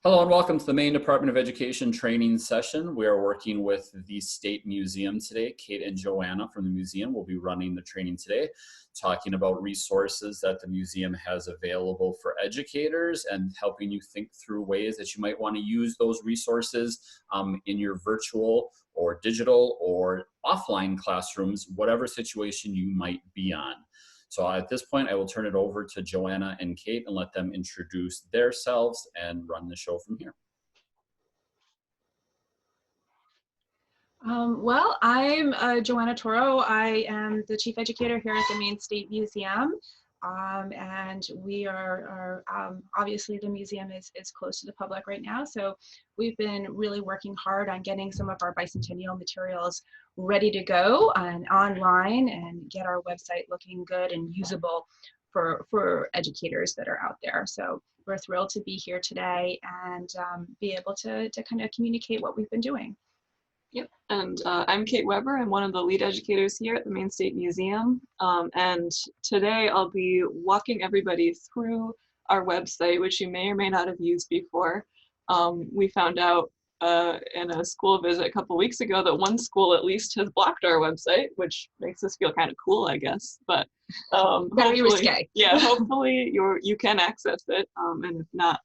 Hello and welcome to the Maine Department of Education training session. We are working with the State Museum today. Kate and Joanna from the museum will be running the training today, talking about resources that the museum has available for educators and helping you think through ways that you might want to use those resources in your virtual or digital or offline classrooms, whatever situation you might be on. So at this point, I will turn it over to Joanna and Kate and let them introduce themselves and run the show from here. I'm Joanna Toro. I am the chief educator here at the Maine State Museum. And we are obviously the museum is closed to the public right now. So we've been really working hard on getting some of our bicentennial materials ready to go and online and get our website looking good and usable for educators that are out there. So we're thrilled to be here today and be able to kind of communicate what we've been doing. Yep, and I'm Kate Weber. I'm one of the lead educators here at the Maine State Museum. And today I'll be walking everybody through our website, which you may or may not have used before. We found out in a school visit a couple weeks ago that one school at least has blocked our website, which makes us feel kind of cool, I guess. But Very risque. Yeah, hopefully you can access it. And if not,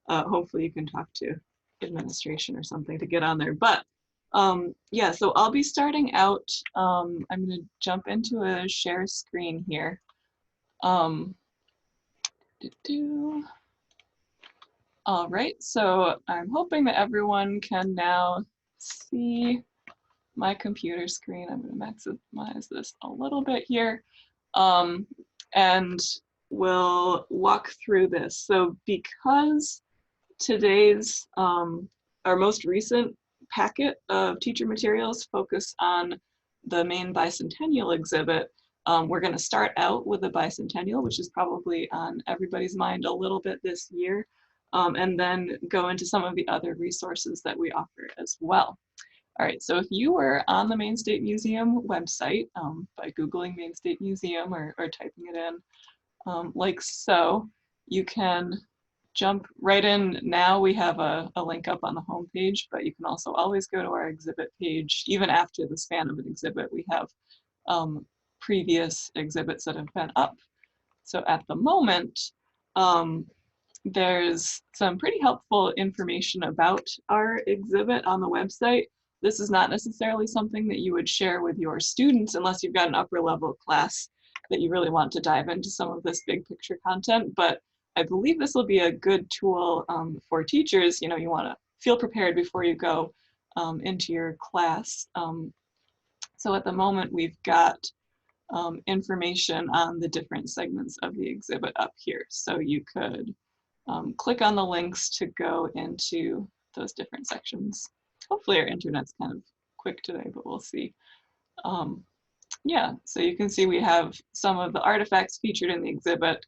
hopefully you can talk to administration or something to get on there. But yeah, so I'll be starting out, I'm going to jump into a share screen here. All right, so I'm hoping that everyone can now see my computer screen. I'm going to maximize this a little bit here, and we'll walk through this. So because today's, our most recent packet of teacher materials focus on the Maine Bicentennial exhibit. We're going to start out with the Bicentennial, which is probably on everybody's mind a little bit this year, and then go into some of the other resources that we offer as well. All right, so if you were on the Maine State Museum website by Googling Maine State Museum or typing it in like so, you can jump right in now. We have a link up on the home page, but you can also always go to our exhibit page. Even after the span of an exhibit, we have previous exhibits that have been up. So at the moment, there's some pretty helpful information about our exhibit on the website. This is not necessarily something that you would share with your students unless you've got an upper level class that you really want to dive into some of this big picture content, but I believe this will be a good tool for teachers. You know, you want to feel prepared before you go into your class. So at the moment, we've got information on the different segments of the exhibit up here. So you could click on the links to go into those different sections. Hopefully our internet's kind of quick today, but we'll see. Yeah, so you can see we have some of the artifacts featured in the exhibit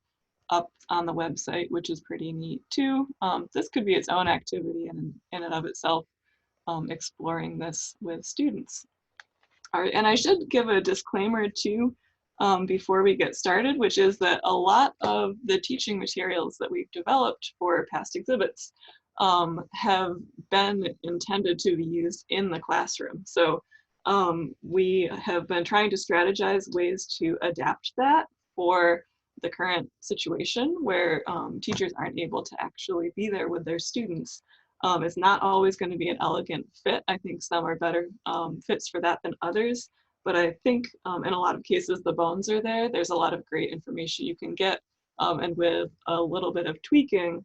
up on the website, which is pretty neat too. This could be its own activity in and of itself, exploring this with students. All right, and I should give a disclaimer too before we get started, which is that a lot of the teaching materials that we've developed for past exhibits have been intended to be used in the classroom. So we have been trying to strategize ways to adapt that for the current situation where teachers aren't able to actually be there with their students. It's not always going to be an elegant fit. I think some are better fits for that than others, but I think in a lot of cases the bones are there. There's a lot of great information you can get, and with a little bit of tweaking,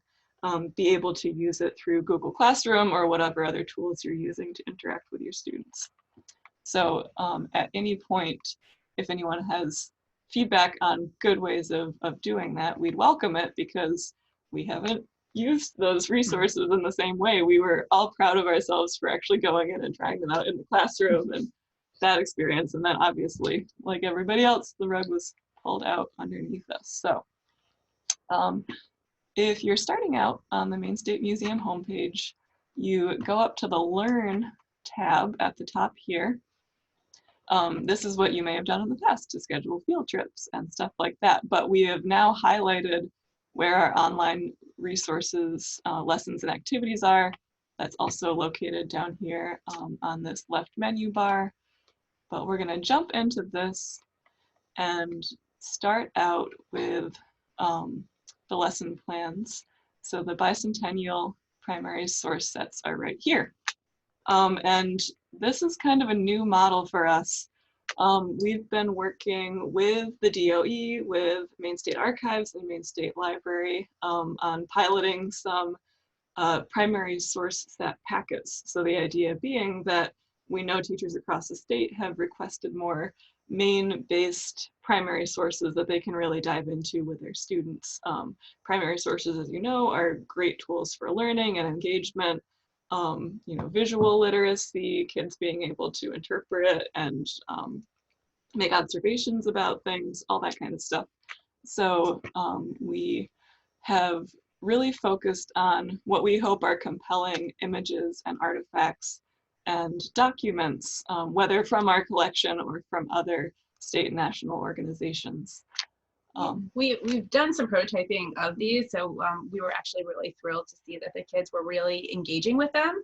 be able to use it through Google Classroom or whatever other tools you're using to interact with your students. So at any point, if anyone has feedback on good ways of doing that, we'd welcome it, because we haven't used those resources in the same way. We were all proud of ourselves for actually going in and trying them out in the classroom and that experience. And then obviously, like everybody else, the rug was pulled out underneath us. So if you're starting out on the Maine State Museum homepage, you go up to the Learn tab at the top here. This is what you may have done in the past to schedule field trips and stuff like that. But we have now highlighted where our online resources, lessons, and activities are. That's also located down here on this left menu bar. But we're going to jump into this and start out with the lesson plans. So the bicentennial primary source sets are right here. And this is kind of a new model for us. We've been working with the DOE, with Maine State Archives and Maine State Library on piloting some primary source set packets. So the idea being that we know teachers across the state have requested more Maine-based primary sources that they can really dive into with their students. Primary sources, as you know, are great tools for learning and engagement. Visual literacy, kids being able to interpret and make observations about things, all that kind of stuff. So we have really focused on what we hope are compelling images and artifacts and documents, whether from our collection or from other state and national organizations. We've done some prototyping of these, so we were actually really thrilled to see that the kids were really engaging with them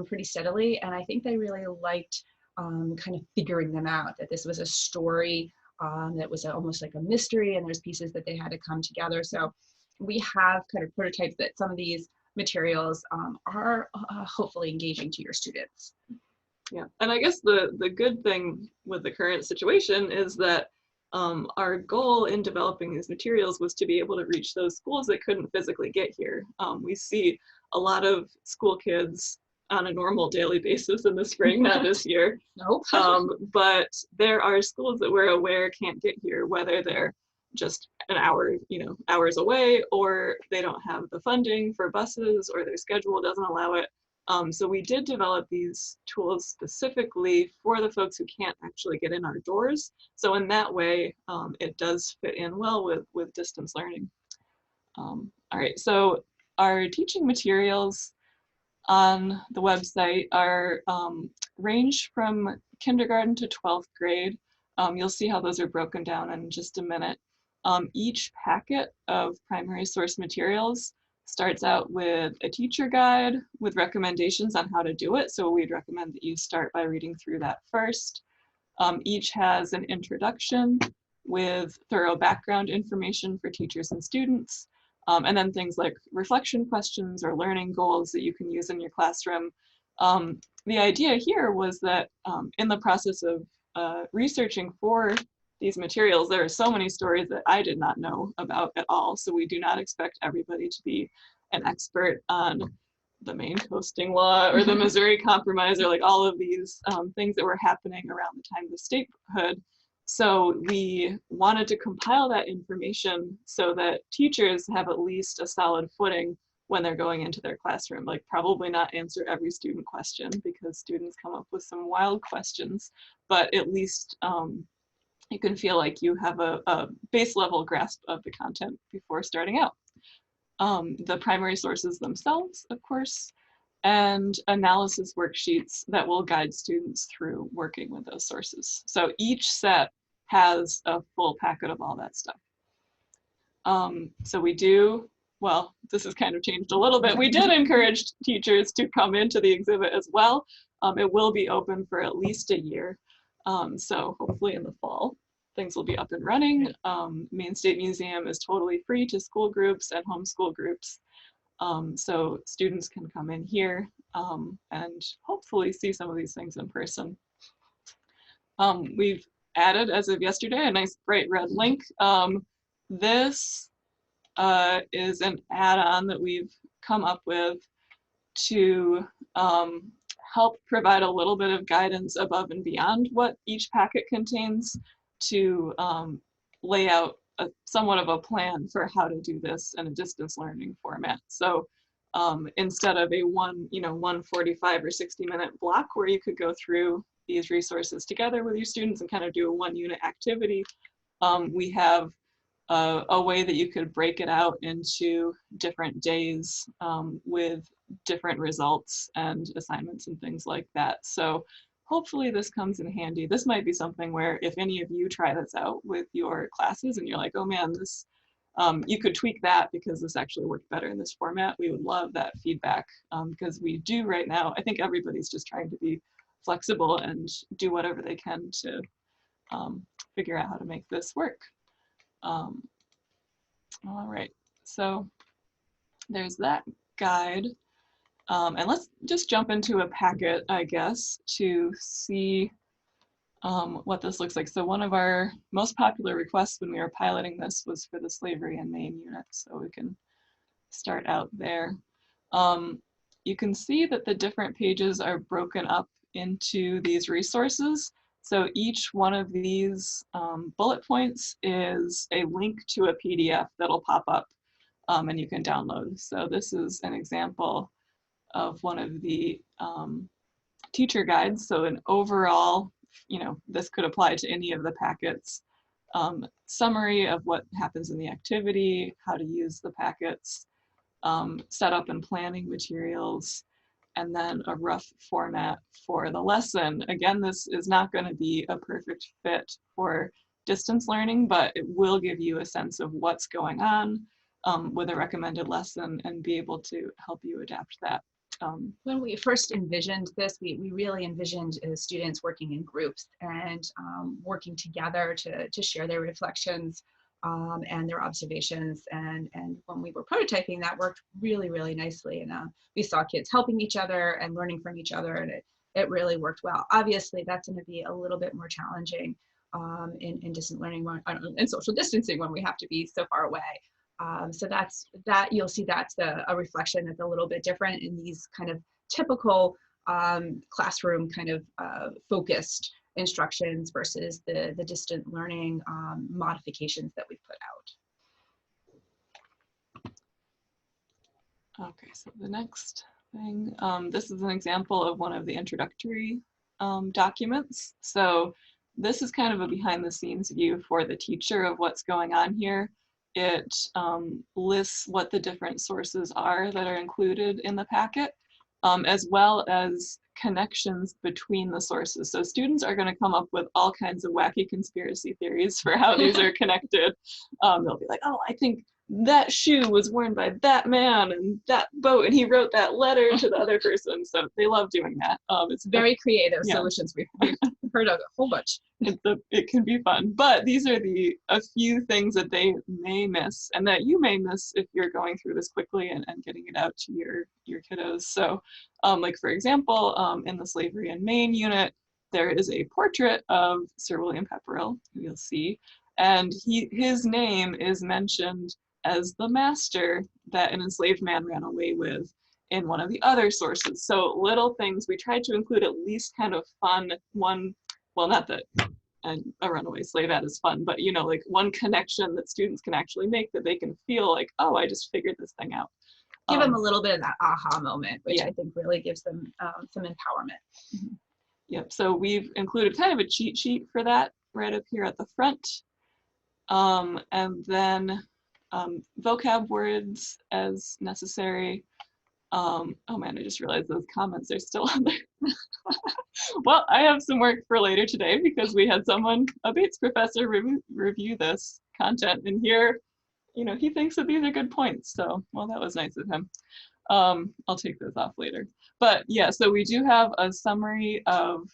pretty steadily, and I think they really liked kind of figuring them out, that this was a story that was almost like a mystery, and there's pieces that they had to come together. So we have kind of prototypes that some of these materials are hopefully engaging to your students. Yeah, and I guess the good thing with the current situation is that our goal in developing these materials was to be able to reach those schools that couldn't physically get here. We see a lot of school kids on a normal daily basis in the spring, not this year. Nope. But there are schools that we're aware can't get here, whether they're just an hour, hours away, or they don't have the funding for buses, or their schedule doesn't allow it. So we did develop these tools specifically for the folks who can't actually get in our doors. So in that way, it does fit in well with distance learning. All right, so our teaching materials on the website are range from kindergarten to 12th grade. You'll see how those are broken down in just a minute. Each packet of primary source materials starts out with a teacher guide with recommendations on how to do it. So we'd recommend that you start by reading through that first. Each has an introduction with thorough background information for teachers and students. And then things like reflection questions or learning goals that you can use in your classroom. The idea here was that in the process of researching for these materials, there are so many stories that I did not know about at all. So we do not expect everybody to be an expert on the Maine coasting law or the Missouri Compromise or like all of these things that were happening around the time of statehood. So we wanted to compile that information so that teachers have at least a solid footing when they're going into their classroom. Like, probably not answer every student question because students come up with some wild questions, but at least you can feel like you have a base level grasp of the content before starting out. The primary sources themselves, of course, and analysis worksheets that will guide students through working with those sources. So each set has a full packet of all that stuff. So we do, well, this has kind of changed a little bit. We did encourage teachers to come into the exhibit as well. It will be open for at least a year. So hopefully in the fall, things will be up and running. Maine State Museum is totally free to school groups and homeschool groups. So students can come in here and hopefully see some of these things in person. We've added, as of yesterday, a nice bright red link. This is an add-on that we've come up with to help provide a little bit of guidance above and beyond what each packet contains to lay out somewhat of a plan for how to do this in a distance learning format. So instead of a 145 or 60-minute block where you could go through these resources together with your students and kind of do a 1-unit activity, we have a way that you could break it out into different days with different results and assignments and things like that. So hopefully this comes in handy. This might be something where if any of you try this out with your classes and you're like, oh man, this You could tweak that because this actually worked better in this format. We would love that feedback because we do right now, I think everybody's just trying to be flexible and do whatever they can to figure out how to make this work. All right, so there's that guide. And let's just jump into a packet, I guess, to see what this looks like. So one of our most popular requests when we were piloting this was for the Slavery in Maine unit, so we can start out there. You can see that the different pages are broken up into these resources. So each one of these bullet points is a link to a PDF that'll pop up and you can download. So this is an example of one of the teacher guides. So an overall, this could apply to any of the packets. Summary of what happens in the activity, how to use the packets, setup and planning materials, and then a rough format for the lesson. Again, this is not going to be a perfect fit for distance learning, but it will give you a sense of what's going on with a recommended lesson and be able to help you adapt that. When we first envisioned this, we really envisioned students working in groups and working together to share their reflections and their observations. And when we were prototyping, that worked really, really nicely. And we saw kids helping each other and learning from each other, and it really worked well. Obviously, that's going to be a little bit more challenging in distant learning and social distancing when we have to be so far away. So you'll see that's a reflection that's a little bit different in these kind of typical classroom kind of focused instructions versus the distant learning modifications that we've put out. Okay, so the next thing, this is an example of one of the introductory documents. So this is kind of a behind the scenes view for the teacher of what's going on here. It lists what the different sources are that are included in the packet, as well as connections between the sources. So students are going to come up with all kinds of wacky conspiracy theories for how these are connected. They'll be like, oh, I think that shoe was worn by that man and that boat, and he wrote that letter to the other person. So they love doing that. It's very creative solutions. We've heard of a whole bunch. It can be fun, but these are a few things that they may miss and that you may miss if you're going through this quickly and getting it out to your kiddos. So like for example, in the Slavery in Maine unit, there is a portrait of Sir William Pepperell, who you'll see, and his name is mentioned as the master that an enslaved man ran away with in one of the other sources. So little things, we tried to include at least kind of fun well, not that a runaway slave ad is fun, but like one connection that students can actually make that they can feel like, oh, I just figured this thing out. Give them a little bit of that aha moment, which I think really gives them some empowerment. Mm-hmm. Yep, so we've included kind of a cheat sheet for that right up here at the front. And then vocab words as necessary. Oh man, I just realized those comments are still on there. Well, I have some work for later today because we had a Bates professor review this content, and here, he thinks that these are good points. So, well, that was nice of him. I'll take those off later. But yeah, so we do have a summary of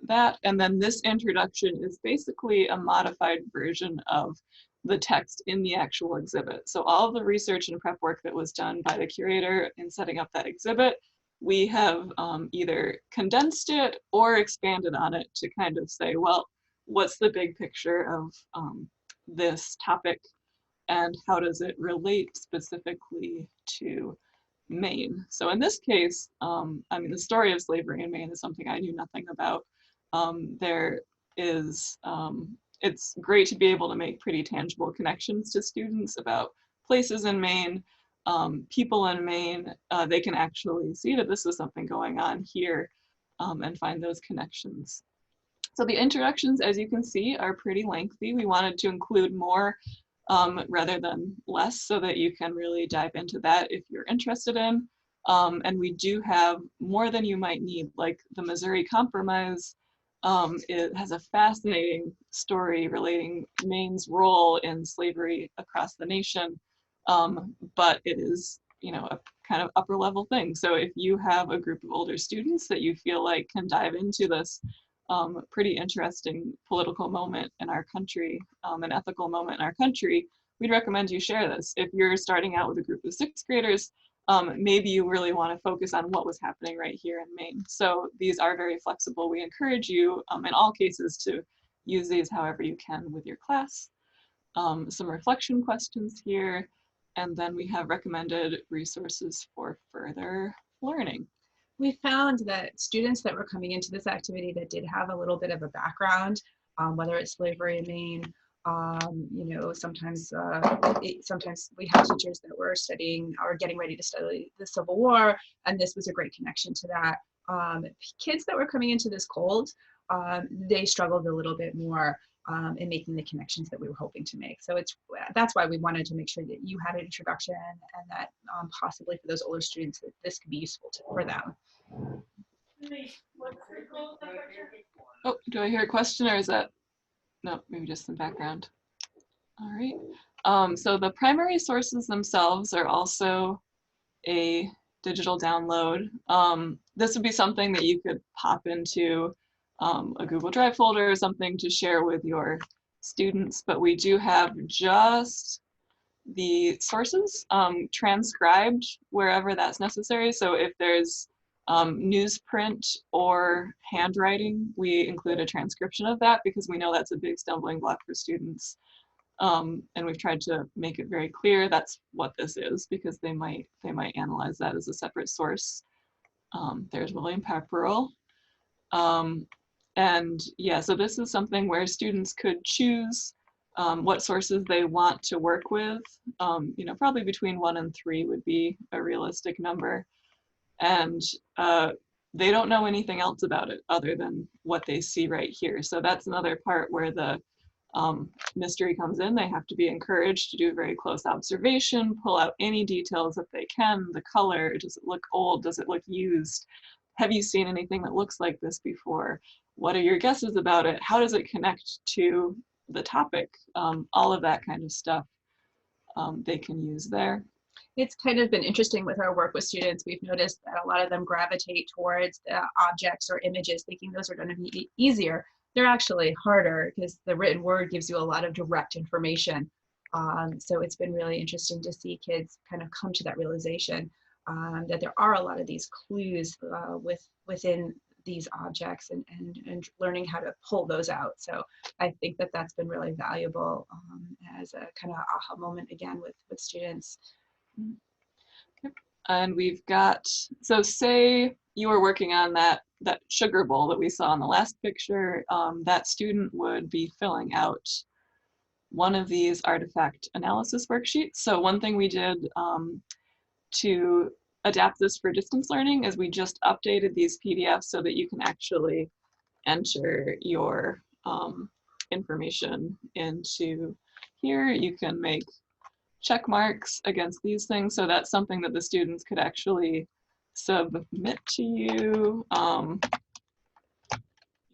that, and then this introduction is basically a modified version of the text in the actual exhibit. So all of the research and prep work that was done by the curator in setting up that exhibit, we have either condensed it or expanded on it to kind of say, well, what's the big picture of this topic and how does it relate specifically to Maine? So in this case, the story of slavery in Maine is something I knew nothing about. It's great to be able to make pretty tangible connections to students about places in Maine, people in Maine. They can actually see that this is something going on here and find those connections. So the introductions, as you can see, are pretty lengthy. We wanted to include more rather than less so that you can really dive into that if you're interested in. And we do have more than you might need, like the Missouri Compromise It has a fascinating story relating Maine's role in slavery across the nation, but it is, you know, a kind of upper level thing. So if you have a group of older students that you feel like can dive into this pretty interesting political moment in our country, an ethical moment in our country, we'd recommend you share this. If you're starting out with a group of 6th graders, maybe you really want to focus on what was happening right here in Maine. So these are very flexible. We encourage you in all cases to use these however you can with your class. Some reflection questions here, and then we have recommended resources for further learning. We found that students that were coming into this activity that did have a little bit of a background, whether it's slavery in Maine, you know, sometimes we have teachers that were studying or getting ready to study the Civil War, and this was a great connection to that. Kids that were coming into this cold, they struggled a little bit more in making the connections that we were hoping to make. So that's why we wanted to make sure that you had an introduction, and that possibly for those older students that this could be useful for them. Oh, do I hear a question, or is that, no, maybe just some background. All right, so the primary sources themselves are also a digital download. This would be something that you could pop into a Google Drive folder or something to share with your students, but we do have just the sources transcribed wherever that's necessary. So if there's newsprint or handwriting, we include a transcription of that because we know that's a big stumbling block for students. And we've tried to make it very clear that's what this is, because they might analyze that as a separate source. There's William Pepperell. And yeah, so this is something where students could choose what sources they want to work with. You know, probably between 1 and 3 would be a realistic number. And they don't know anything else about it other than what they see right here. So that's another part where the mystery comes in. They have to be encouraged to do very close observation, pull out any details if they can. The color, does it look old? Does it look used? Have you seen anything that looks like this before? What are your guesses about it? How does it connect to the topic? All of that kind of stuff they can use there. It's kind of been interesting with our work with students. We've noticed that a lot of them gravitate towards the objects or images, thinking those are going to be easier. They're actually harder because the written word gives you a lot of direct information. So it's been really interesting to see kids kind of come to that realization that there are a lot of these clues within these objects, and learning how to pull those out. So I think that that's been really valuable as a kind of aha moment again with students. Yep. And we've got, so say you were working on that sugar bowl that we saw in the last picture, that student would be filling out one of these artifact analysis worksheets. So one thing we did to adapt this for distance learning is we just updated these PDFs so that you can actually enter your information into here. You can make check marks against these things. So that's something that the students could actually submit to you.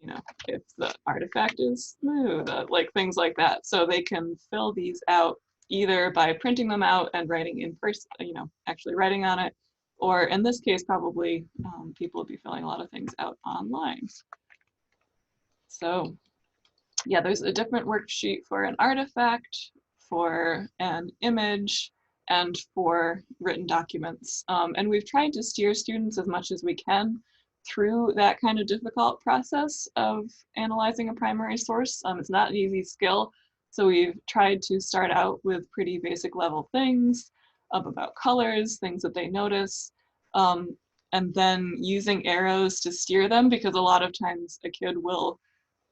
You know, if the artifact is smooth, like things like that. So they can fill these out either by printing them out and writing in person, you know, actually writing on it, or in this case, probably people will be filling a lot of things out online. So yeah, there's a different worksheet for an artifact, for an image, and for written documents. And we've tried to steer students as much as we can through that kind of difficult process of analyzing a primary source. It's not an easy skill. So we've tried to start out with pretty basic level things about colors, things that they notice, and then using arrows to steer them, because a lot of times a kid will,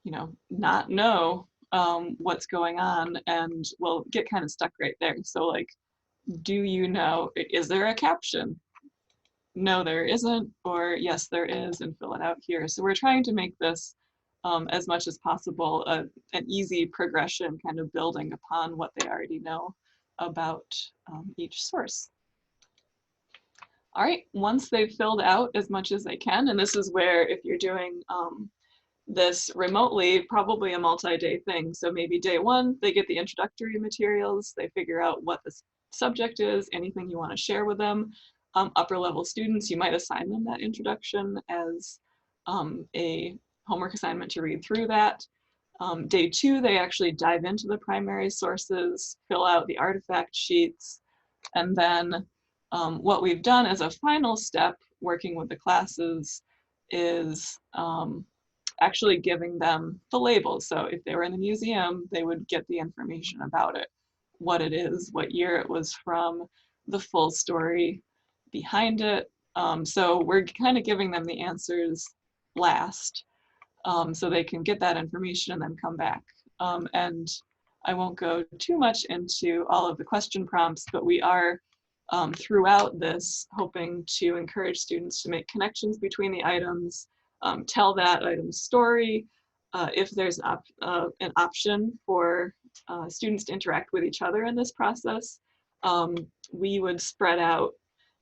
you know, not know what's going on and will get kind of stuck right there. So like, do you know, is there a caption? No, there isn't, or yes, there is, and fill it out here. So we're trying to make this as much as possible an easy progression, kind of building upon what they already know about each source. All right, once they've filled out as much as they can, and this is where if you're doing this remotely, probably a multi-day thing. So maybe day one, they get the introductory materials, they figure out what the subject is, anything you want to share with them. Upper level students, you might assign them that introduction as a homework assignment to read through that. Day two, they actually dive into the primary sources, fill out the artifact sheets, and then what we've done as a final step, working with the classes, is actually giving them the labels. So if they were in the museum, they would get the information about it, what it is, what year it was from, the full story behind it. So we're kind of giving them the answers last, so they can get that information and then come back. And I won't go too much into all of the question prompts, but we are throughout this hoping to encourage students to make connections between the items, tell that item's story. If there's an option for students to interact with each other in this process, we would spread out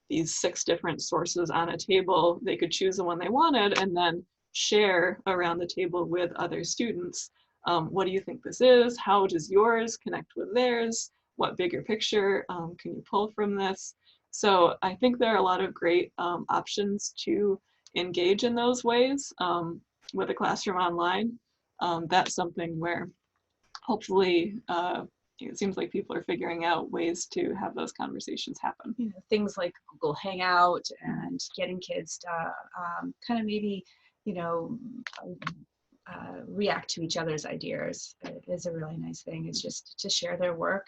these 6 different sources on a table. They could choose the one they wanted and then share around the table with other students. What do you think this is? How does yours connect with theirs? What bigger picture can you pull from this? So I think there are a lot of great options to engage in those ways with a classroom online. That's something where hopefully it seems like people are figuring out ways to have those conversations happen. You know, things like Google Hangout and getting kids to kind of maybe, you know, react to each other's ideas is a really nice thing. It's just to share their work.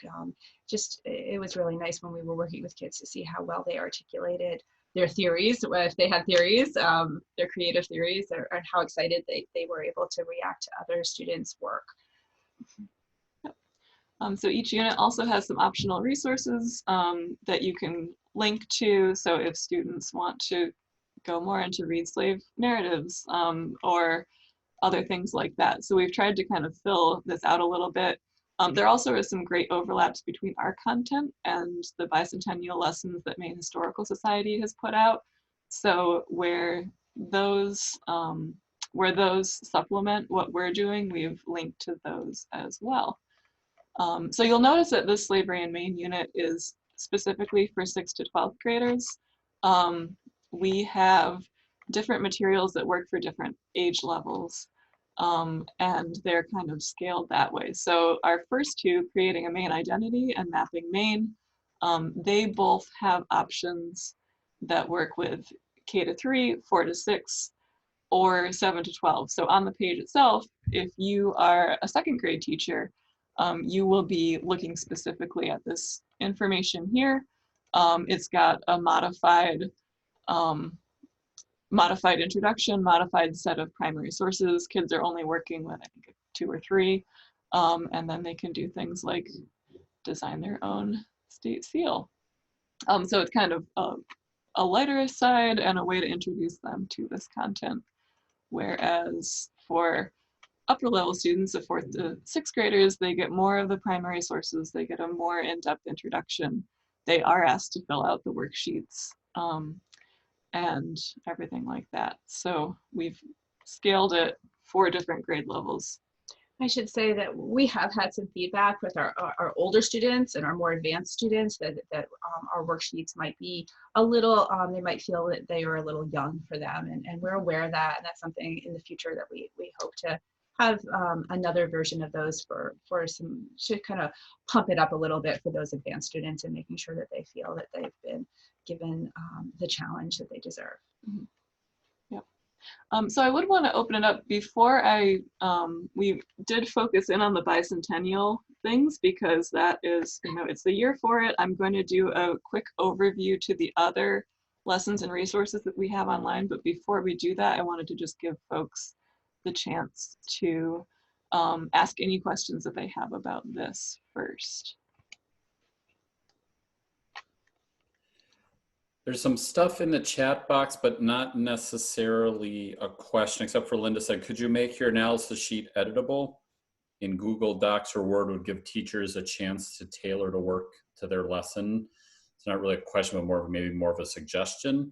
It was really nice when we were working with kids to see how well they articulated their theories, if they had theories, their creative theories, and how excited they were able to react to other students' work. So each unit also has some optional resources that you can link to. So if students want to go more into read slave narratives or other things like that. So we've tried to kind of fill this out a little bit. There also are some great overlaps between our content and the bicentennial lessons that Maine Historical Society has put out. So where those supplement what we're doing, we've linked to those as well. So you'll notice that this Slavery in Maine unit is specifically for 6th to 12th graders. We have different materials that work for different age levels, and they're kind of scaled that way. So our first 2, Creating a Maine Identity and Mapping Maine, they both have options that work with K-3, 4-6, or 7-12. So on the page itself, if you are a 2nd grade teacher, you will be looking specifically at this information here. It's got a modified introduction, modified set of primary sources. Kids are only working with, I think, 2 or 3. And then they can do things like design their own state seal. So it's kind of a lighter side and a way to introduce them to this content. Whereas for upper level students, the 4th to 6th graders, they get more of the primary sources. They get a more in-depth introduction. They are asked to fill out the worksheets and everything like that. So we've scaled it for different grade levels. I should say that we have had some feedback with our older students and our more advanced students that our worksheets might be a little, they might feel that they are a little young for them. And we're aware of that. And that's something in the future that we hope to have another version of those for some, to kind of pump it up a little bit for those advanced students and making sure that they feel that they've been given the challenge that they deserve. Mm-hmm. So I would want to open it up before we did focus in on the bicentennial things because that is, it's the year for it. I'm going to do a quick overview to the other lessons and resources that we have online. But before we do that, I wanted to just give folks the chance to ask any questions that they have about this first. There's some stuff in the chat box, but not necessarily a question, except for Linda said, could you make your analysis sheet editable in Google Docs or Word? Would give teachers a chance to tailor the work to their lesson. It's not really a question, but maybe more of a suggestion.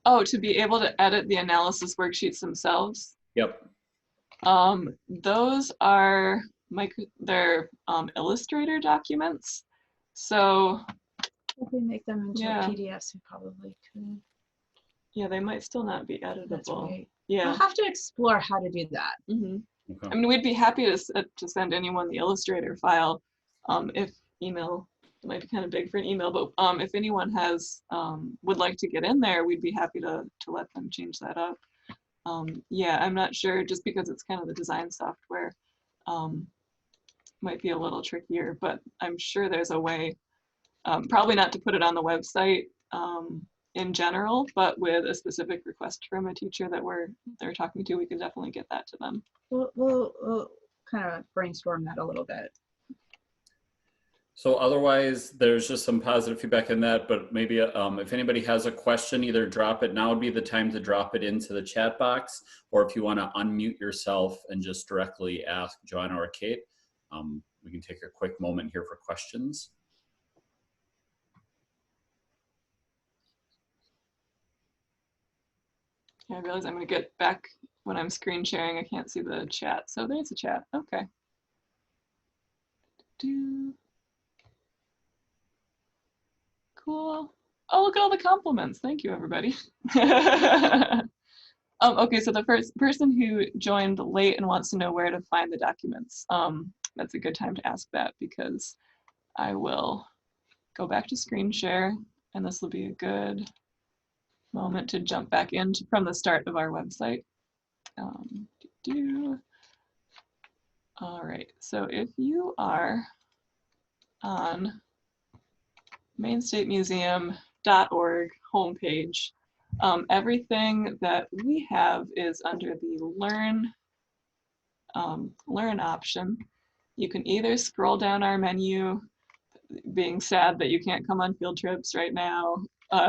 Oh, to be able to edit the analysis worksheets themselves? Yep. Those are they're Illustrator documents. So if we make them into yeah. PDFs, we probably could. Yeah, they might still not be editable. That's right. Yeah. I'll have to explore how to do that. Mm-hmm. Okay. I mean, we'd be happy to send anyone the Illustrator file, if email, it might be kind of big for an email, but if anyone has would like to get in there, we'd be happy to let them change that up. Yeah, I'm not sure, just because it's kind of the design software, might be a little trickier, but I'm sure there's a way, probably not to put it on the website in general, but with a specific request from a teacher that they're talking to, we could definitely get that to them. We'll kind of brainstorm that a little bit. So otherwise, there's just some positive feedback in that, but maybe if anybody has a question, either drop it. Now would be the time to drop it into the chat box, or if you want to unmute yourself and just directly ask Joanna or Kate, we can take a quick moment here for questions. I realize I'm going to get back when I'm screen sharing. I can't see the chat. So there's the chat. Okay. Cool. Oh, look at all the compliments. Thank you, everybody. Okay, so the first person who joined late and wants to know where to find the documents, that's a good time to ask that, because I will go back to screen share, and this will be a good moment to jump back in from the start of our website. All right, so if you are on mainstatemuseum.org homepage, everything that we have is under the Learn option. You can either scroll down our menu, being sad that you can't come on field trips right now,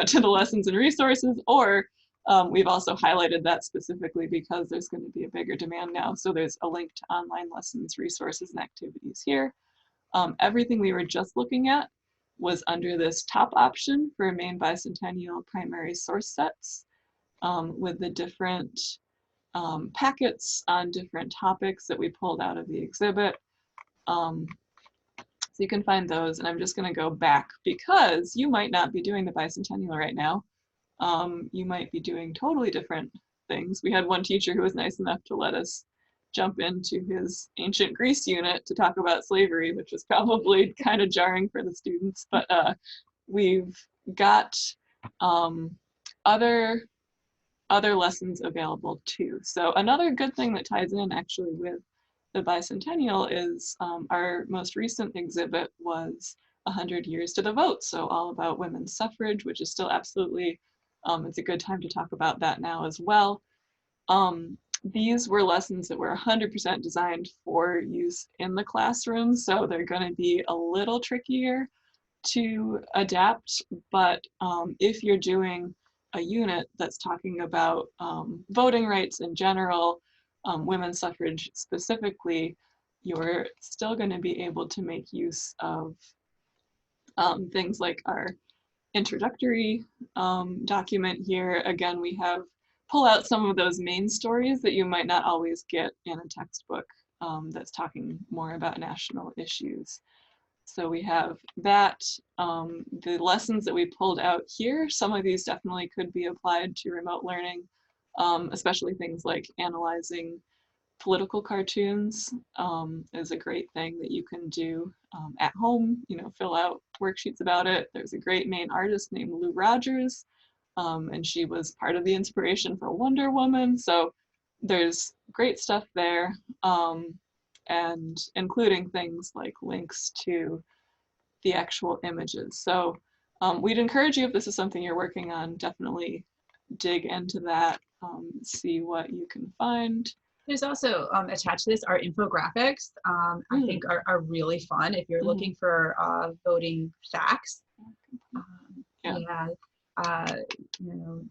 to the lessons and resources, or we've also highlighted that specifically because there's going to be a bigger demand now. So there's a link to online lessons, resources, and activities here. Everything we were just looking at was under this top option for Maine Bicentennial primary source sets, with the different packets on different topics that we pulled out of the exhibit. So you can find those, and I'm just going to go back because you might not be doing the bicentennial right now. You might be doing totally different things. We had one teacher who was nice enough to let us jump into his ancient Greece unit to talk about slavery, which was probably kind of jarring for the students, but we've got other lessons available too. So another good thing that ties in actually with the bicentennial is our most recent exhibit was 100 Years to the Vote. So all about women's suffrage, which is still absolutely, it's a good time to talk about that now as well. These were lessons that were 100% designed for use in the classroom. So they're going to be a little trickier to adapt, but if you're doing a unit that's talking about voting rights in general, women's suffrage specifically, you're still going to be able to make use of things like our introductory document here. Again, we have pull out some of those main stories that you might not always get in a textbook that's talking more about national issues. So we have that, the lessons that we pulled out here, some of these definitely could be applied to remote learning, especially things like analyzing political cartoons is a great thing that you can do at home, fill out worksheets about it. There's a great Maine artist named Lou Rogers, and she was part of the inspiration for Wonder Woman. So there's great stuff there, and including things like links to the actual images. So we'd encourage you, if this is something you're working on, definitely dig into that, see what you can find. There's also attached to this are infographics. I think are really fun if you're looking for voting facts.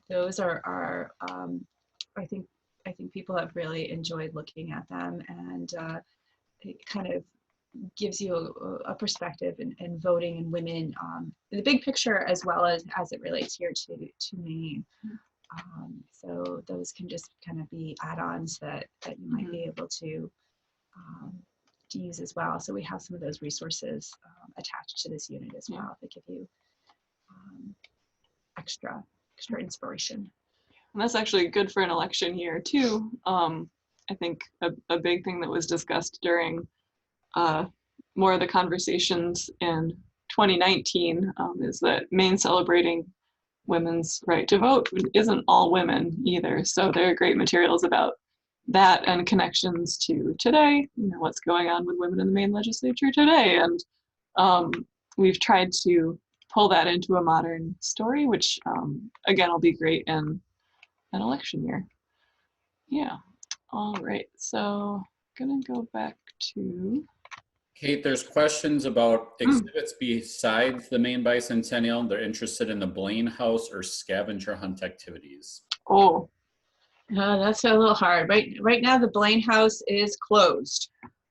Those are I think people have really enjoyed looking at them, and it kind of gives you a perspective in voting and women, the big picture, as well as it relates here to Maine. So those can just kind of be add-ons that you might be able to use as well. So we have some of those resources attached to this unit as well that give you extra inspiration. And that's actually good for an election year too. I think a big thing that was discussed during more of the conversations in 2019 is that Maine celebrating women's right to vote isn't all women either. So there are great materials about that and connections to today, what's going on with women in the Maine legislature today. And we've tried to pull that into a modern story, which again will be great in an election year. Yeah. All right. So I'm gonna go back to Kate. There's questions about exhibits besides the Maine Bicentennial. They're interested in the Blaine House or scavenger hunt activities. Oh, that's a little hard. Right now, the Blaine House is closed.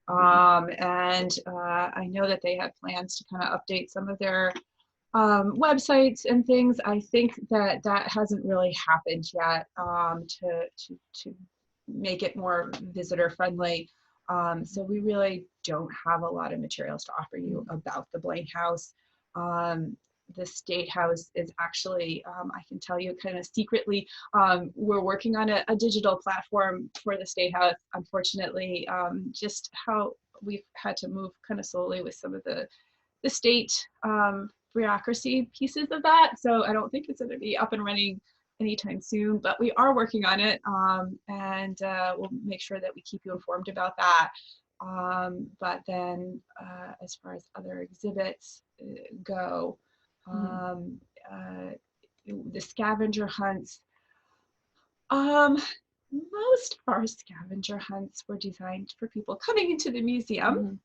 And I know that they had plans to kind of update some of their websites and things. I think that hasn't really happened yet to make it more visitor friendly. So we really don't have a lot of materials to offer you about the Blaine House. The State House is actually, I can tell you kind of secretly, we're working on a digital platform for the State House. Unfortunately, just how we've had to move kind of slowly with some of the state bureaucracy pieces of that. So I don't think it's going to be up and running anytime soon, but we are working on it, and we'll make sure that we keep you informed about that. But then as far as other exhibits go, the scavenger hunts, most of our scavenger hunts were designed for people coming into the museum.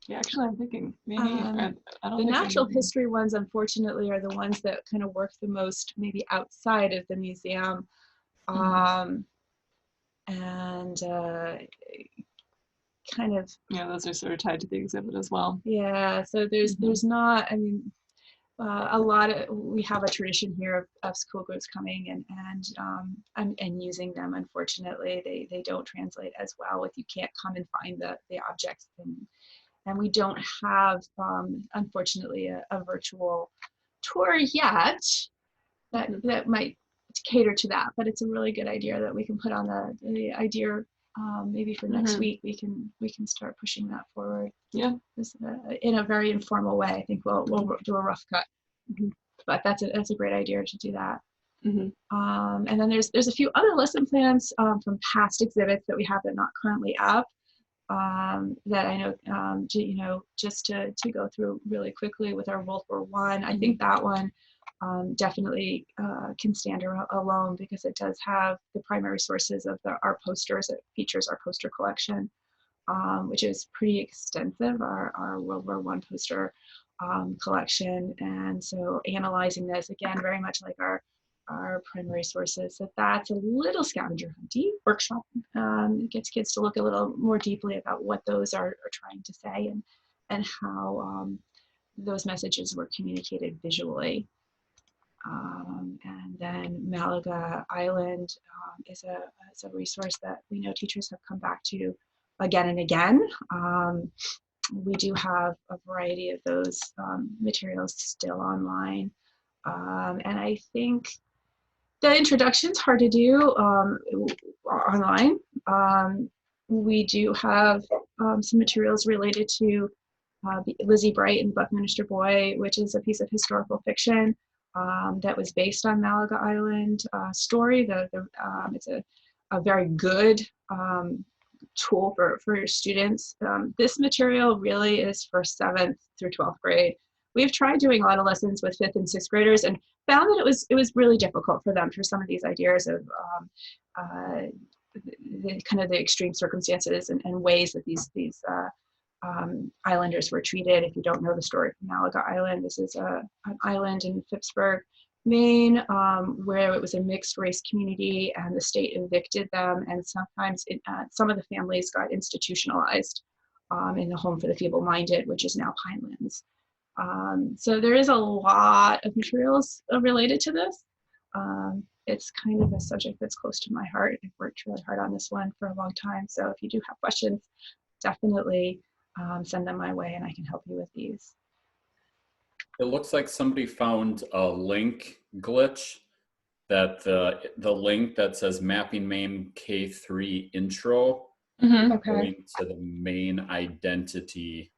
Yeah, actually, I'm thinking maybe I don't the think natural history ones, unfortunately, are the ones that kind of work the most maybe outside of the museum. And kind of, yeah, those are sort of tied to the exhibit as well. Yeah, so there's not, I mean, a lot of, we have a tradition here of school groups coming and using them. Unfortunately, they don't translate as well if you can't come and find the objects, and we don't have, unfortunately, a virtual tour yet that might cater to that. But it's a really good idea that we can put on the idea. Maybe for next week we can start pushing that forward. Yeah, in a very informal way. I think we'll do a rough cut. But that's a great idea to do that. And then there's a few other lesson plans from past exhibits that we have that are not currently up. That I know, just to go through really quickly with our World War I. I think that one definitely can stand alone because it does have the primary sources of our posters. It features our poster collection, which is pretty extensive, our World War I poster collection. And so analyzing this, again, very much like our primary sources. So that's a little scavenger hunty workshop. It gets kids to look a little more deeply about what those are trying to say and how those messages were communicated visually. And then Malaga Island is a resource that we know teachers have come back to again and again. We do have a variety of those materials still online. And I think the introduction's hard to do online. We do have some materials related to Lizzie Bright and Buckminster Boy, which is a piece of historical fiction that was based on Malaga Island story. It's a very good tool for students. This material really is for 7th through 12th grade. We've tried doing a lot of lessons with 5th and 6th graders and found that it was really difficult for them for some of these ideas of the extreme circumstances and ways that these islanders were treated. If you don't know the story from Malaga Island, this is an island in Phippsburg, Maine, where it was a mixed race community and the state evicted them, and sometimes some of the families got institutionalized in the Home for the Feeble-Minded, which is now Pinelands. So there is a lot of materials related to this. it's kind of a subject that's close to my heart. I've worked really hard on this one for a long time. So if you do have questions, definitely send them my way and I can help you with these. It looks like somebody found a link glitch, that the link that says Mapping Maine K3 Intro Okay. going to the Maine Identity.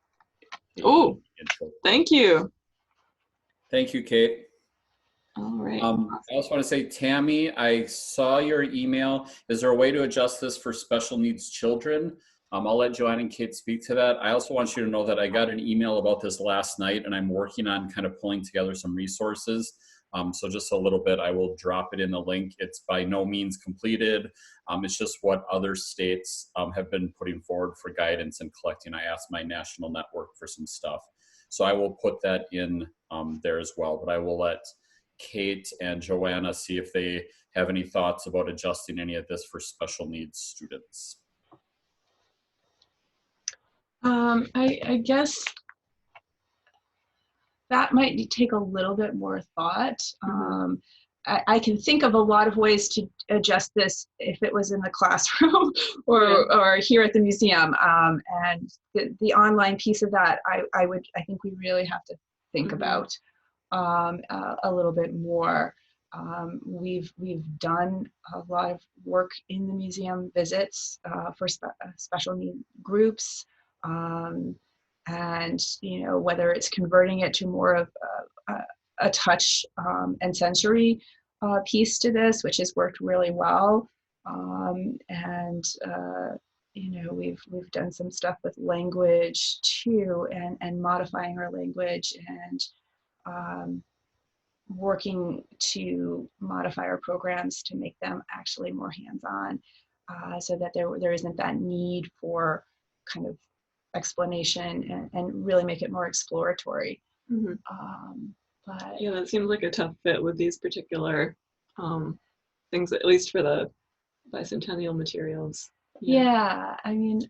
Oh, intro. thank you. Thank you, Kate. All right. I also want to say, Tammy, I saw your email. Is there a way to adjust this for special needs children? I'll let Joanne and Kate speak to that. I also want you to know that I got an email about this last night, and I'm working on kind of pulling together some resources. So just a little bit, I will drop it in the link. It's by no means completed. It's just what other states have been putting forward for guidance and collecting. I asked my national network for some stuff. So I will put that in there as well, but I will let Kate and Joanna see if they have any thoughts about adjusting any of this for special needs students. I guess that might take a little bit more thought. I can think of a lot of ways to adjust this if it was in the classroom or here at the museum. And the online piece of that, I think we really have to think about a little bit more. We've done a lot of work in the museum visits for special need groups. And you know, whether it's converting it to more of a touch and sensory piece to this, which has worked really well. You know, we've done some stuff with language too, and modifying our language and working to modify our programs to make them actually more hands-on, so that there isn't that need for kind of explanation and really make it more exploratory. But yeah, that seems like a tough fit with these particular things, at least for the bicentennial materials. Yeah, I mean,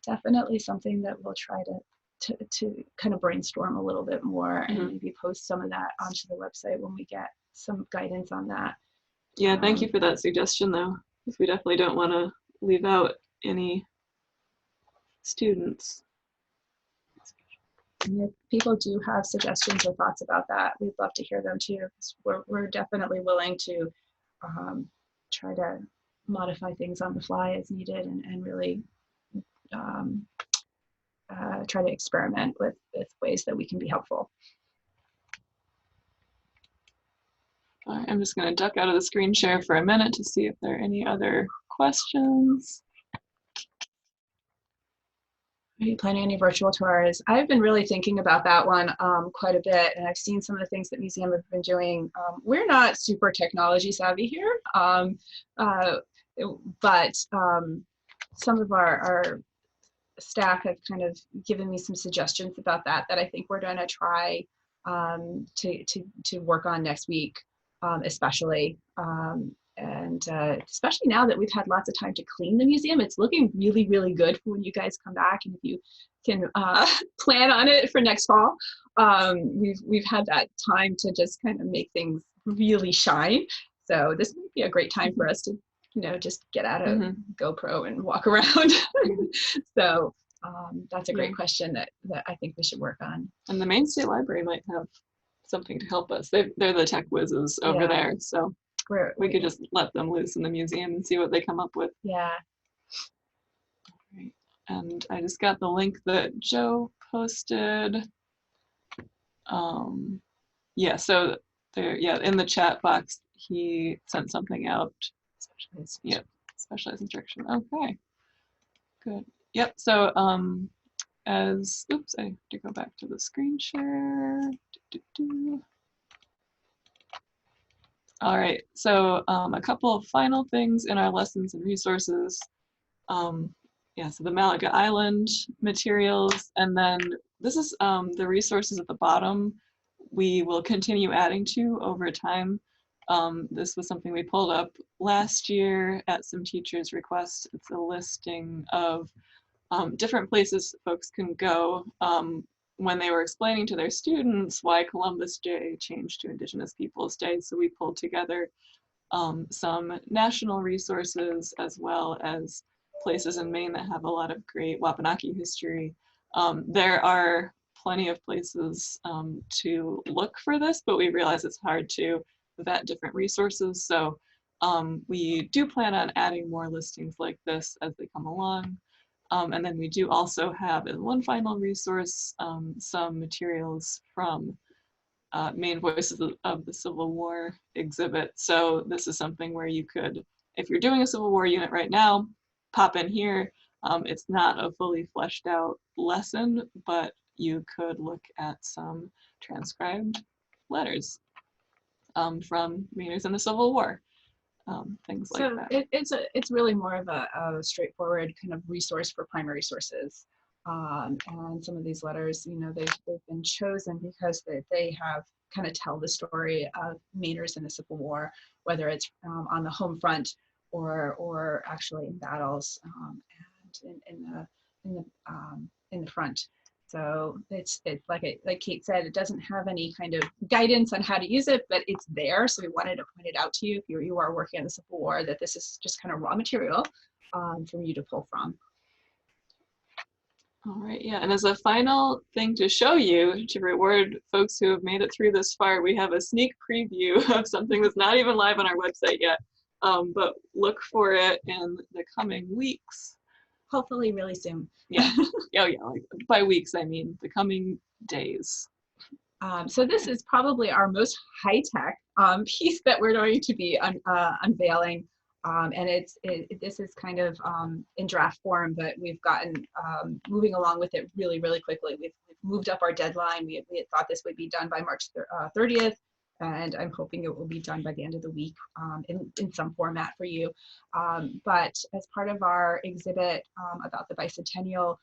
definitely something that we'll try to kind of brainstorm a little bit more and maybe post some of that onto the website when we get some guidance on that. Yeah, thank you for that suggestion though, because we definitely don't want to leave out any students. And if people do have suggestions or thoughts about that, we'd love to hear them too. We're definitely willing to try to modify things on the fly as needed and really try to experiment with ways that we can be helpful. All right, I'm just going to duck out of the screen share for a minute to see if there are any other questions. Are you planning any virtual tours? I've been really thinking about that one quite a bit, and I've seen some of the things that museums have been doing. We're not super technology savvy here, but some of our staff have kind of given me some suggestions about that I think we're going to try to work on next week, especially. And especially now that we've had lots of time to clean the museum, it's looking really, really good for when you guys come back. And if you can plan on it for next fall, we've had that time to just kind of make things really shine. So this might be a great time for us to, you know, just get out of GoPro and walk around. So that's a great question that I think we should work on. And the Maine State Library might have something to help us. They're the tech whizzes over there, so we could just let them loose in the museum and see what they come up with. Yeah. Right. And I just got the link that Joe posted. Yeah, so there, in the chat box, he sent something out. Specialized instruction. Okay, good. Yep, so oops, I have to go back to the screen share. All right, so a couple of final things in our lessons and resources. So the Malaga Island materials, and then this is the resources at the bottom we will continue adding to over time. This was something we pulled up last year at some teachers' request. It's a listing of different places folks can go when they were explaining to their students why Columbus Day changed to Indigenous Peoples Day. So we pulled together some national resources, as well as places in Maine that have a lot of great Wapanaki history. There are plenty of places to look for this, but we realize it's hard to vet different resources. So we do plan on adding more listings like this as they come along. And then we do also have, as one final resource, some materials from Maine Voices of the Civil War exhibit. So this is something where you could, if you're doing a Civil War unit right now, pop in here. It's not a fully fleshed out lesson, but you could look at some transcribed letters from Mainers in the Civil War, things like that. It's really more of a straightforward kind of resource for primary sources. And some of these letters, you know, they've been chosen because they have kind of tell the story of Mainers in the Civil War, whether it's on the home front or actually in battles and in the front. So it's like Kate said, it doesn't have any kind of guidance on how to use it, but it's there. So we wanted to point it out to you if you are working on the Civil War, that this is just kind of raw material for you to pull from. All right, yeah, and as a final thing to show you, to reward folks who have made it through this far, we have a sneak preview of something that's not even live on our website yet, but look for it in the coming weeks. Hopefully really soon. Yeah, yeah, like by weeks, I mean the coming days. So this is probably our most high-tech piece that we're going to be unveiling. And this is kind of in draft form, but we've gotten moving along with it really, really quickly. We've moved up our deadline. We had thought this would be done by March 30th, and I'm hoping it will be done by the end of the week in some format for you. But as part of our exhibit about the bicentennial,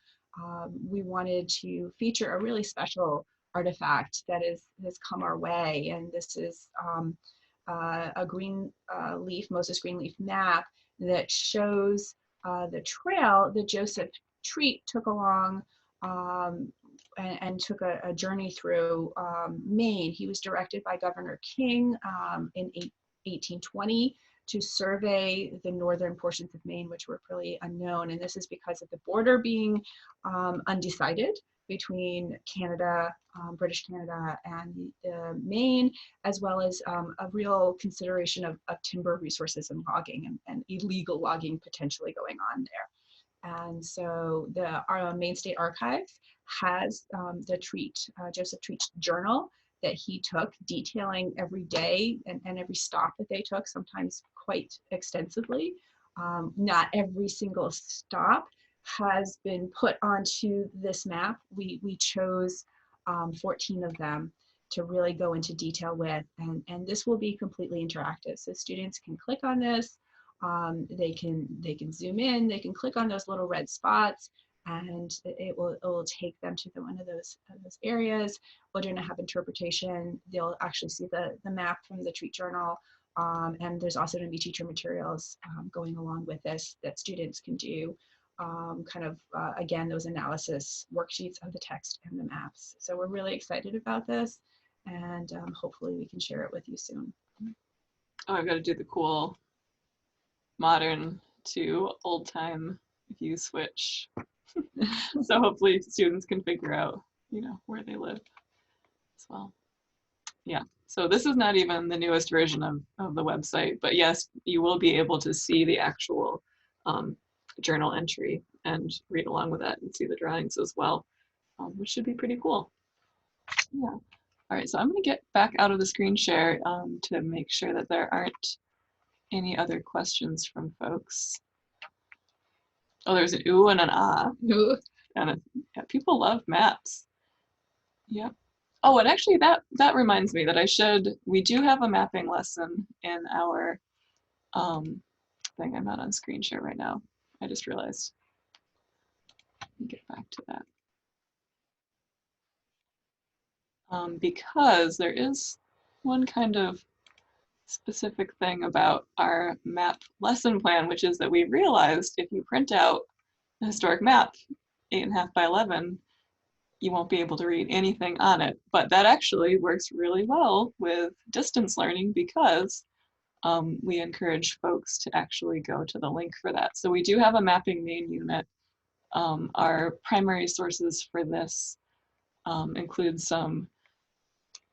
we wanted to feature a really special artifact that has come our way, and this is a green leaf, Moses Greenleaf map that shows the trail that Joseph Treat took along and took a journey through Maine. He was directed by Governor King in 1820 to survey the northern portions of Maine, which were pretty unknown. And this is because of the border being undecided between Canada, British Canada, and Maine, as well as a real consideration of timber resources and logging and illegal logging potentially going on there. And so our Maine State Archives has the Joseph Treat's journal that he took, detailing every day and every stop that they took, sometimes quite extensively. Not every single stop has been put onto this map. We chose 14 of them to really go into detail with, and this will be completely interactive. So students can click on this, they can zoom in, they can click on those little red spots, and it will take them to one of those areas. We're going to have interpretation. They'll actually see the map from the Treat Journal, and there's also going to be teacher materials going along with this that students can do. Again, those analysis worksheets of the text and the maps. So we're really excited about this, and hopefully we can share it with you soon. Oh, I've got to do the cool modern to old time view switch. So hopefully students can figure out, where they live as well. Yeah, so this is not even the newest version of the website, but yes, you will be able to see the actual journal entry and read along with that and see the drawings as well, which should be pretty cool. Yeah. All right, so I'm going to get back out of the screen share to make sure that there aren't any other questions from folks. Oh, there's an ooh and an ah. Ooh. And people love maps. Yep. Oh, and actually that reminds me that we do have a mapping lesson in our thing. I'm not on screen share right now. I just realized. Let me get back to that. Because there is one kind of specific thing about our map lesson plan, which is that we realized if you print out a historic map, 8.5 by 11, you won't be able to read anything on it. But that actually works really well with distance learning because we encourage folks to actually go to the link for that. So we do have a Mapping Maine unit. Our primary sources for this include some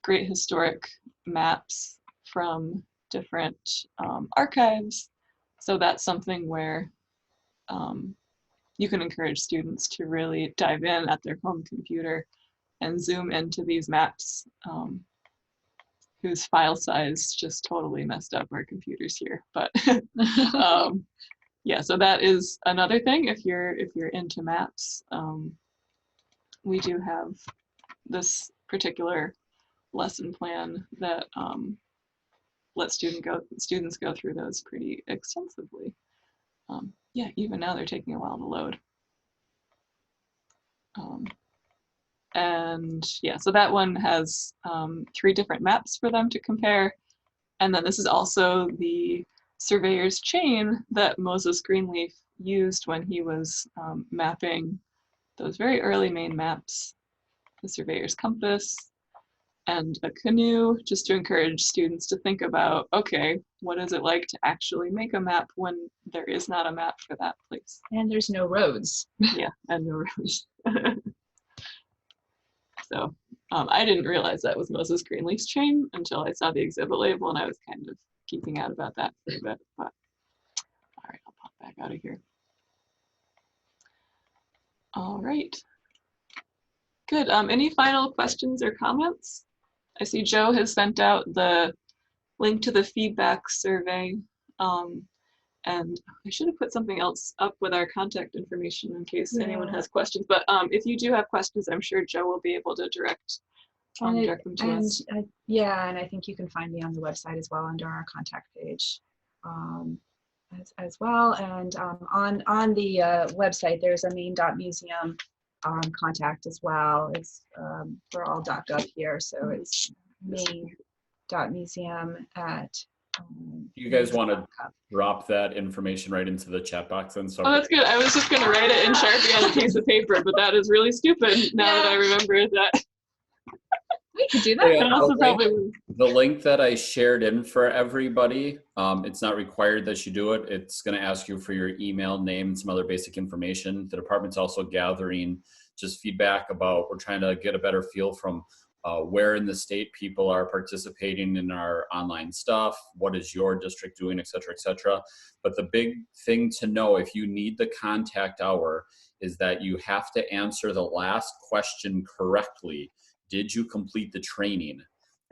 great historic maps from different archives. So that's something where you can encourage students to really dive in at their home computer and zoom into these maps, whose file size just totally messed up our computers here. But yeah, so that is another thing. If you're into maps, we do have this particular lesson plan that lets students go through those pretty extensively. Yeah, even now they're taking a while to load. And yeah, so that one has 3 different maps for them to compare. And then this is also the surveyor's chain that Moses Greenleaf used when he was mapping those very early Maine maps, the surveyor's compass, and a canoe, just to encourage students to think about, okay, what is it like to actually make a map when there is not a map for that place? And there's no roads. Yeah, and no roads. So I didn't realize that was Moses Greenleaf's chain until I saw the exhibit label, and I was kind of geeking out about that for a bit. But all right, I'll pop back out of here. All right. Good. Any final questions or comments? I see Joe has sent out the link to the feedback survey. And I should have put something else up with our contact information in case anyone has questions. But if you do have questions, I'm sure Joe will be able to direct them to us. Yeah, and I think you can find me on the website as well under our contact page as well. And on the website, there's a maine.museum contact as well. It's we're all .gov here, so it's maine.museum at you guys want to drop that information right into the chat box and so oh, that's good. I was just going to write it in Sharpie on a piece of paper, but that is really stupid now that I remember that. We could do that. Yeah, the link that I shared in for everybody, it's not required that you do it. It's going to ask you for your email, name, and some other basic information. The department's also gathering just feedback about, we're trying to get a better feel from where in the state people are participating in our online stuff, what is your district doing, et cetera, et cetera. But the big thing to know if you need the contact hour is that you have to answer the last question correctly. Did you complete the training?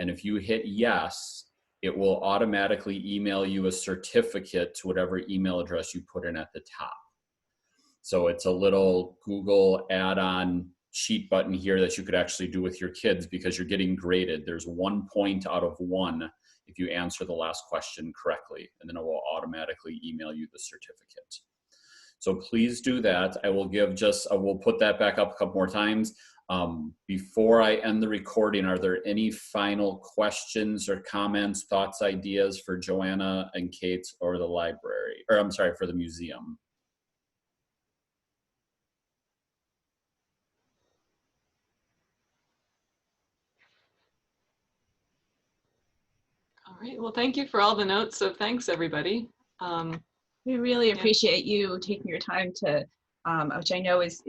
And if you hit yes, it will automatically email you a certificate to whatever email address you put in at the top. So it's a little Google add-on sheet button here that you could actually do with your kids because you're getting graded. There's 1 point out of 1 if you answer the last question correctly, and then it will automatically email you the certificate. So please do that. I will give I will put that back up a couple more times. Before I end the recording, are there any final questions or comments, thoughts, ideas for Joanna and Kate or the library, or I'm sorry, for the museum? All right, well, thank you for all the notes. So thanks, everybody. We really appreciate you taking your time to, which I know is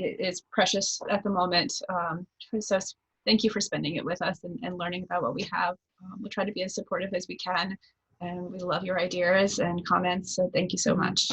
precious at the moment. So thank you for spending it with us and learning about what we have. We'll try to be as supportive as we can, and we love your ideas and comments. So thank you so much.